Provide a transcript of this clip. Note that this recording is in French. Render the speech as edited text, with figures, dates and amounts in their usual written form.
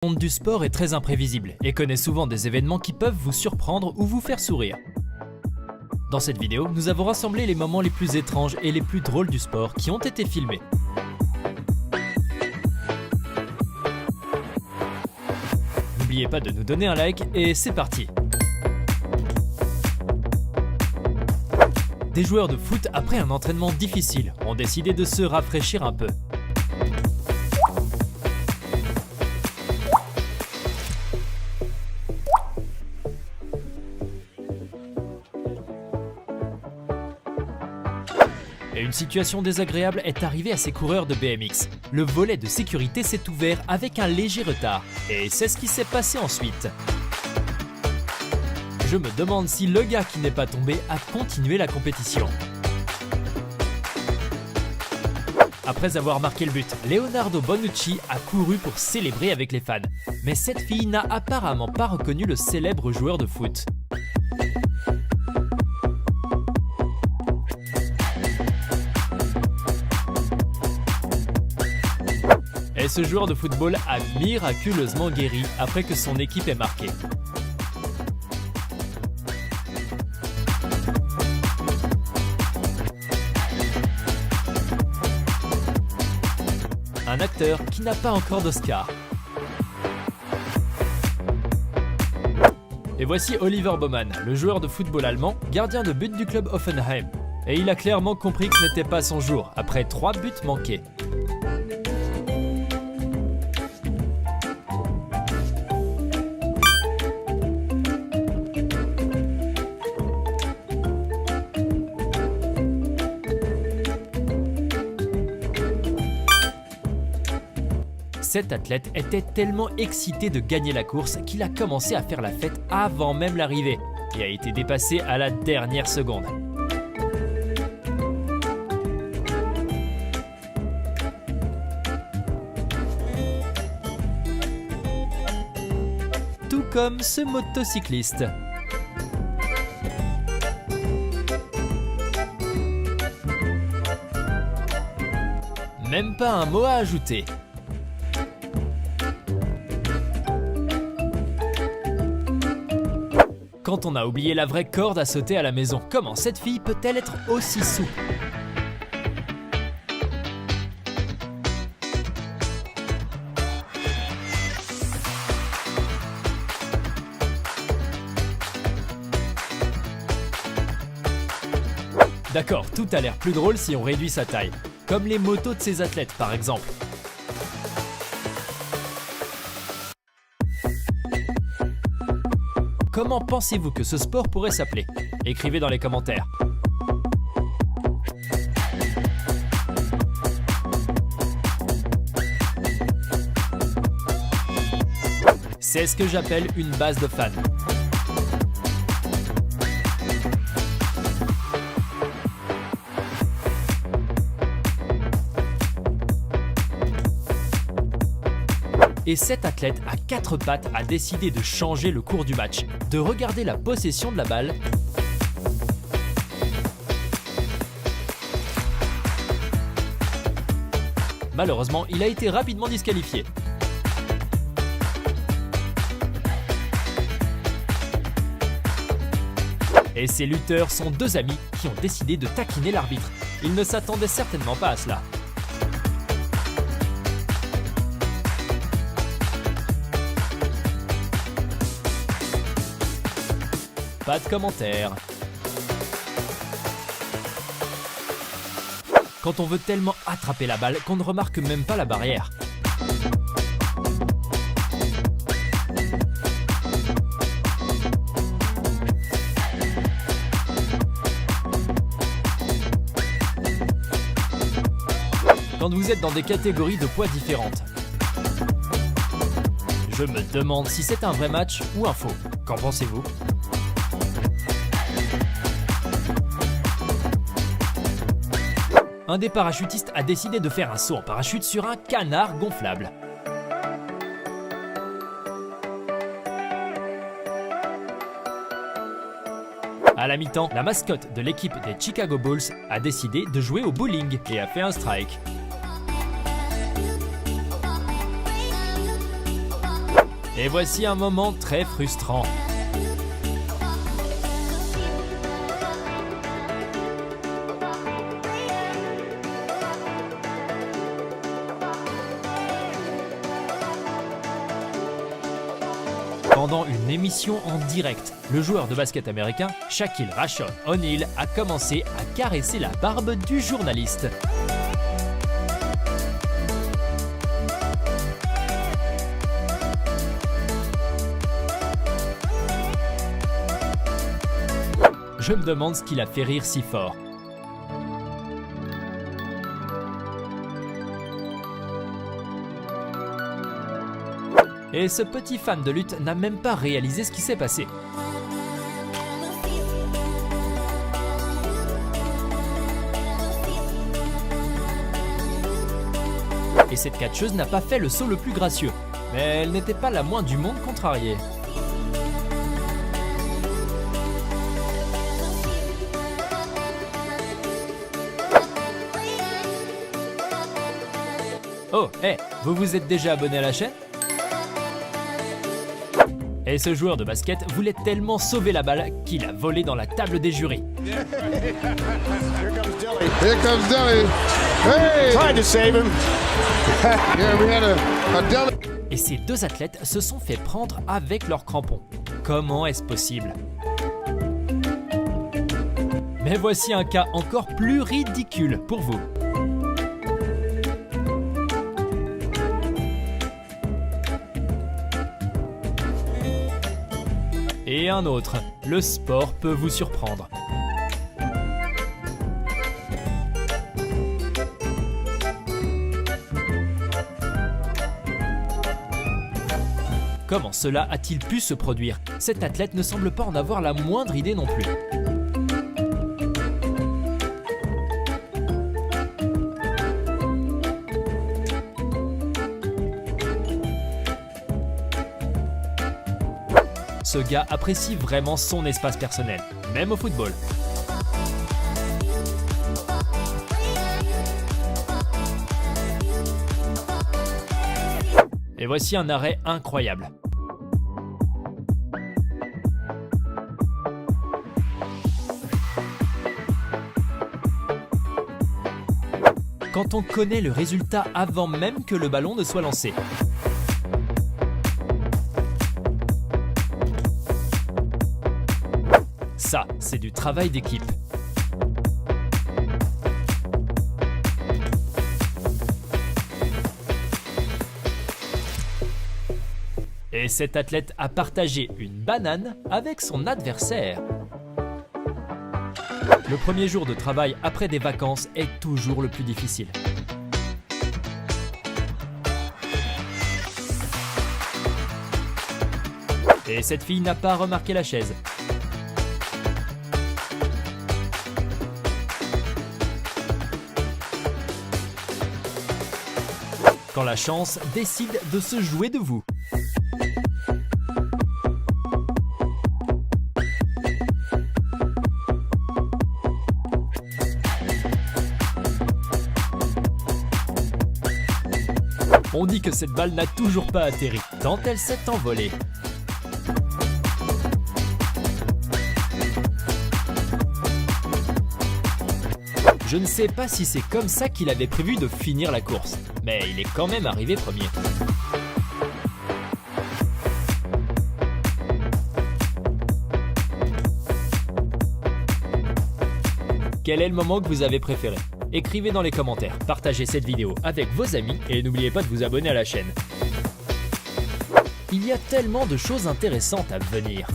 Le monde du sport est très imprévisible et connaît souvent des événements qui peuvent vous surprendre ou vous faire sourire. Dans cette vidéo, nous avons rassemblé les moments les plus étranges et les plus drôles du sport qui ont été filmés. N'oubliez pas de nous donner un like et c'est parti! Des joueurs de foot, après un entraînement difficile, ont décidé de se rafraîchir un peu. Et une situation désagréable est arrivée à ces coureurs de BMX. Le volet de sécurité s'est ouvert avec un léger retard. Et c'est ce qui s'est passé ensuite. Je me demande si le gars qui n'est pas tombé a continué la compétition. Après avoir marqué le but, Leonardo Bonucci a couru pour célébrer avec les fans. Mais cette fille n'a apparemment pas reconnu le célèbre joueur de foot. Et ce joueur de football a miraculeusement guéri après que son équipe ait marqué. Un acteur qui n'a pas encore d'Oscar. Et voici Oliver Baumann, le joueur de football allemand, gardien de but du club Hoffenheim. Et il a clairement compris que ce n'était pas son jour, après 3 buts manqués. Cet athlète était tellement excité de gagner la course qu'il a commencé à faire la fête avant même l'arrivée et a été dépassé à la dernière seconde. Tout comme ce motocycliste. Même pas un mot à ajouter. Quand on a oublié la vraie corde à sauter à la maison, comment cette fille peut-elle être aussi souple? D'accord, tout a l'air plus drôle si on réduit sa taille, comme les motos de ces athlètes par exemple. Comment pensez-vous que ce sport pourrait s'appeler? Écrivez dans les commentaires. C'est ce que j'appelle une base de fans. Et cet athlète à 4 pattes a décidé de changer le cours du match, de regarder la possession de la balle Malheureusement, il a été rapidement disqualifié. Et ces lutteurs sont 2 amis qui ont décidé de taquiner l'arbitre. Ils ne s'attendaient certainement pas à cela. Pas de commentaires. Quand on veut tellement attraper la balle qu'on ne remarque même pas la barrière. Quand vous êtes dans des catégories de poids différentes. Je me demande si c'est un vrai match ou un faux. Qu'en pensez-vous ? Un des parachutistes a décidé de faire un saut en parachute sur un canard gonflable. À la mi-temps, la mascotte de l'équipe des Chicago Bulls a décidé de jouer au bowling et a fait un strike. Et voici un moment très frustrant. Pendant une émission en direct, le joueur de basket américain Shaquille Rashon O'Neal a commencé à caresser la barbe du journaliste. Je me demande ce qui l'a fait rire si fort. Et ce petit fan de lutte n'a même pas réalisé ce qui s'est passé. Et cette catcheuse n'a pas fait le saut le plus gracieux, mais elle n'était pas la moins du monde contrariée. Oh, vous vous êtes déjà abonné à la chaîne ? Et ce joueur de basket voulait tellement sauver la balle qu'il a volé dans la table des jurys. Here comes Deli. Hey! Tried to save him. Yeah, we had a Deli. Et ces deux athlètes se sont fait prendre avec leurs crampons. Comment est-ce possible ? Mais voici un cas encore plus ridicule pour vous. Et un autre, le sport peut vous surprendre. Comment cela a-t-il pu se produire ? Cet athlète ne semble pas en avoir la moindre idée non plus. Ce gars apprécie vraiment son espace personnel, même au football. Et voici un arrêt incroyable. Quand on connaît le résultat avant même que le ballon ne soit lancé. Ça, c'est du travail d'équipe. Et cet athlète a partagé une banane avec son adversaire. Le premier jour de travail après des vacances est toujours le plus difficile. Et cette fille n'a pas remarqué la chaise. Quand la chance décide de se jouer de vous. On dit que cette balle n'a toujours pas atterri, tant elle s'est envolée. Je ne sais pas si c'est comme ça qu'il avait prévu de finir la course, mais il est quand même arrivé premier. Quel est le moment que vous avez préféré ? Écrivez dans les commentaires, partagez cette vidéo avec vos amis et n'oubliez pas de vous abonner à la chaîne. Il y a tellement de choses intéressantes à venir.